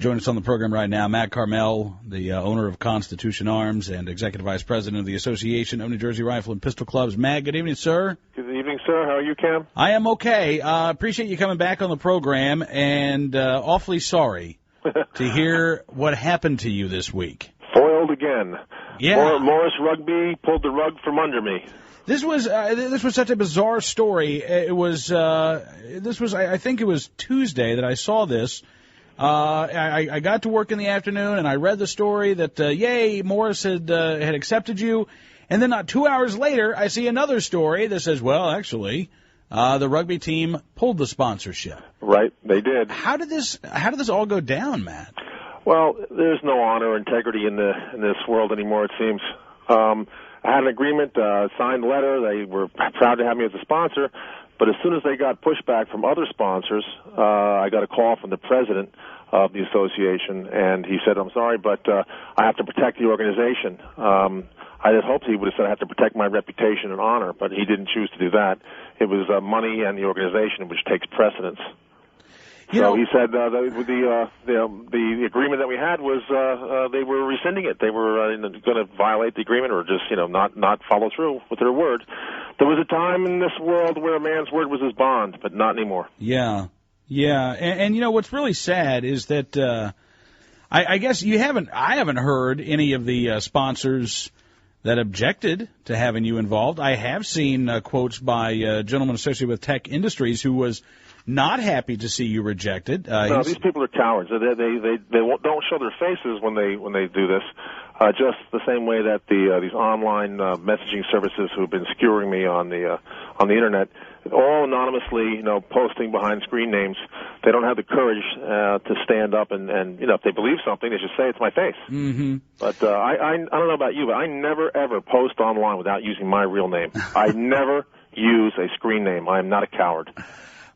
Join us on the program right now, Matt Carmel, the owner of Constitution Arms and Executive Vice President of the Association of New Jersey Rifle and Pistol Clubs. Matt, good evening, sir. Good evening, sir. How are you, Cam? I am okay. Appreciate you coming back on the program, and awfully sorry to hear what happened to you this week. Foiled again. Yeah. Morris Rugby pulled the rug from under me. This was such a bizarre story. I think it was Tuesday that I saw this. I got to work in the afternoon, and I read the story that, yay, Morris had accepted you. And then not 2 hours later, I see another story that says, well, actually, the rugby team pulled the sponsorship. Right, they did. How did this all go down, Matt? Well, there's no honor or integrity in this world anymore, it seems. I had an agreement, signed letter. They were proud to have me as a sponsor. But as soon as they got pushback from other sponsors, I got a call from the president of the association, and he said, I'm sorry, but I have to protect the organization. I had hoped he would have said I have to protect my reputation and honor, but he didn't choose to do that. It was money and the organization which takes precedence. So he said the agreement that we had was they were rescinding it. They were going to violate the agreement or just not follow through with their word. There was a time in this world where a man's word was his bond, but not anymore. Yeah, and what's really sad is that I guess I haven't heard any of the sponsors that objected to having you involved. I have seen quotes by a gentleman associated with Tech Industries who was not happy to see you rejected. No, these people are cowards. They don't show their faces when they do this. Just the same way that these online messaging services who've been skewering me on the internet, all anonymously, posting behind screen names. They don't have the courage to stand up and if they believe something, they should say it's my face. Mm-hmm. But I don't know about you, but I never ever post online without using my real name. I never use a screen name. I am not a coward.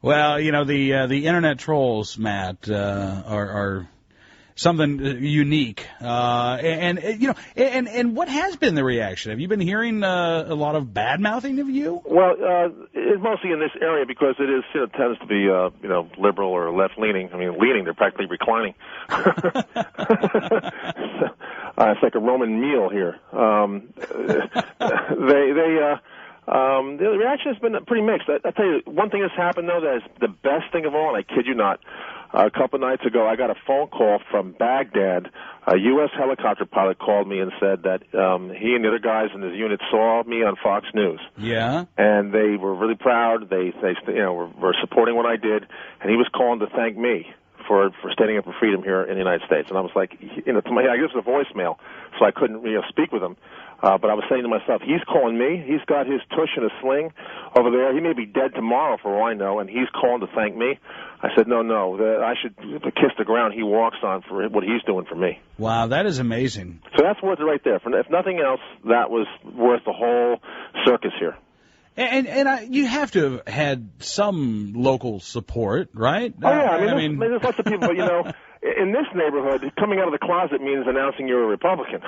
Well, the internet trolls, Matt, are something unique. And what has been the reaction? Have you been hearing a lot of bad mouthing of you? Well, it's mostly in this area because it is tends to be liberal or left leaning. I mean, leaning, they're practically reclining. It's like a Roman meal here. The reaction has been pretty mixed. I tell you, one thing that's happened, though, that is the best thing of all, and I kid you not, a couple of nights ago I got a phone call from Baghdad. A U.S. helicopter pilot called me and said that he and the other guys in his unit saw me on Fox News. Yeah. And they were really proud. They were supporting what I did, and he was calling to thank me for standing up for freedom here in the United States. And I was like, I guess it was a voicemail, so I couldn't speak with him. But I was saying to myself, he's calling me. He's got his tush in a sling over there. He may be dead tomorrow for all I know, and he's calling to thank me. I said, no, I should kiss the ground he walks on for what he's doing for me. Wow, that is amazing. So that's worth it right there. If nothing else, that was worth the whole circus here. And you have to have had some local support, right? Oh, yeah. I mean, there's lots of people, but, in this neighborhood, coming out of the closet means announcing you're a Republican.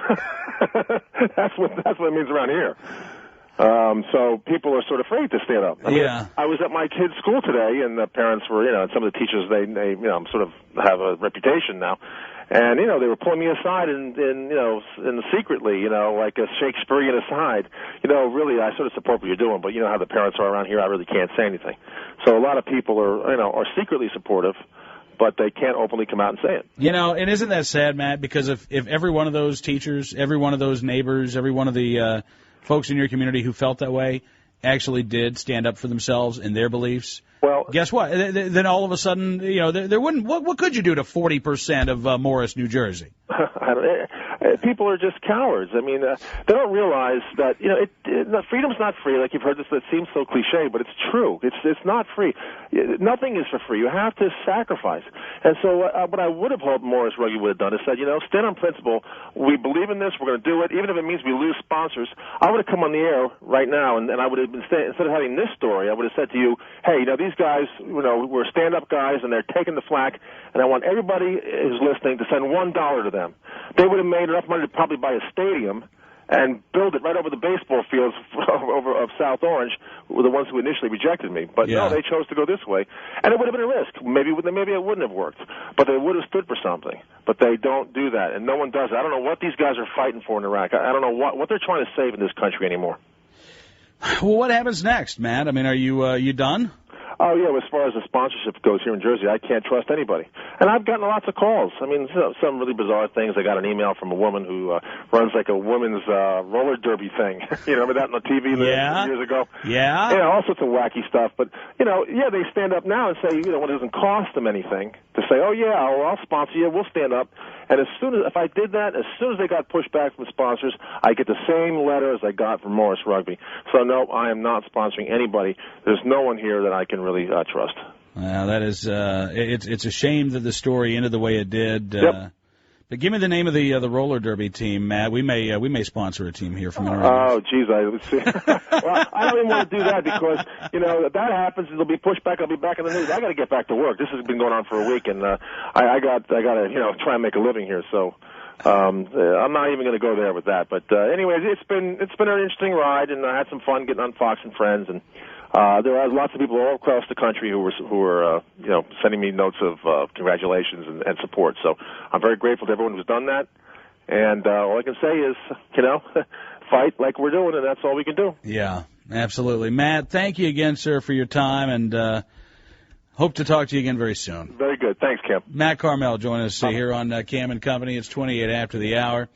That's what it means around here. So people are sort of afraid to stand up. I was at my kid's school today, and the parents were, and some of the teachers, they sort of have a reputation now. And, they were pulling me aside and secretly, like a Shakespearean aside. Really, I sort of support what you're doing, but you know how the parents are around here, I really can't say anything. So a lot of people are secretly supportive, but they can't openly come out and say it. And isn't that sad, Matt? Because if every one of those teachers, every one of those neighbors, every one of the folks in your community who felt that way actually did stand up for themselves and their beliefs, well, guess what? Then all of a sudden, there wouldn't. What could you do to 40% of Morris, New Jersey? People are just cowards. I mean, they don't realize that freedom's not free. Like you've heard this, that seems so cliche, but it's true. It's not free. Nothing is for free. You have to sacrifice. And so, what I would have hoped Morris Rugby would have done is said, stand on principle. We believe in this. We're going to do it, even if it means we lose sponsors. I would have come on the air right now, and I would have instead of having this story, I would have said to you, hey, these guys, we're stand-up guys, and they're taking the flack, and I want everybody who's listening to send $1 to them. They would have made enough money to probably buy a stadium, and build it right over the baseball fields of South Orange were the ones who initially rejected me. But no, they chose to go this way. And it would have been a risk. Maybe it wouldn't have worked. But they would have stood for something. But they don't do that, and no one does it. I don't know what these guys are fighting for in Iraq. I don't know what they're trying to save in this country anymore. Well, what happens next, Matt? I mean, are you done? Oh, yeah, as far as the sponsorship goes here in Jersey, I can't trust anybody. And I've gotten lots of calls. I mean, some really bizarre things. I got an email from a woman who runs like a women's roller derby thing. You remember that on the TV years ago? Yeah. Yeah, all sorts of wacky stuff. But, they stand up now and say, when it doesn't cost them anything, to say, oh, yeah, I'll sponsor you, we'll stand up. And if I did that, as soon as they got pushback from sponsors, I get the same letter as I got from Morris Rugby. So, no, I am not sponsoring anybody. There's no one here that I can really trust. Well, that is, it's a shame that the story ended the way it did. Yep. But give me the name of the roller derby team, Matt. We may sponsor a team here from NRA. Oh, geez, well, I don't even want to do that because if that happens, there'll be pushback. I'll be back in the news. I got to get back to work. This has been going on for a week, and I got to try and make a living here. So I'm not even going to go there with that. But anyways, it's been an interesting ride, and I had some fun getting on Fox and Friends, and there are lots of people all across the country who were sending me notes of congratulations and support. So I'm very grateful to everyone who's done that. And all I can say is, fight like we're doing, and that's all we can do. Yeah, absolutely. Matt, thank you again, sir, for your time, and hope to talk to you again very soon. Very good. Thanks, Kim. Matt Carmel joining us here on Cam and Company. It's 28 after the hour.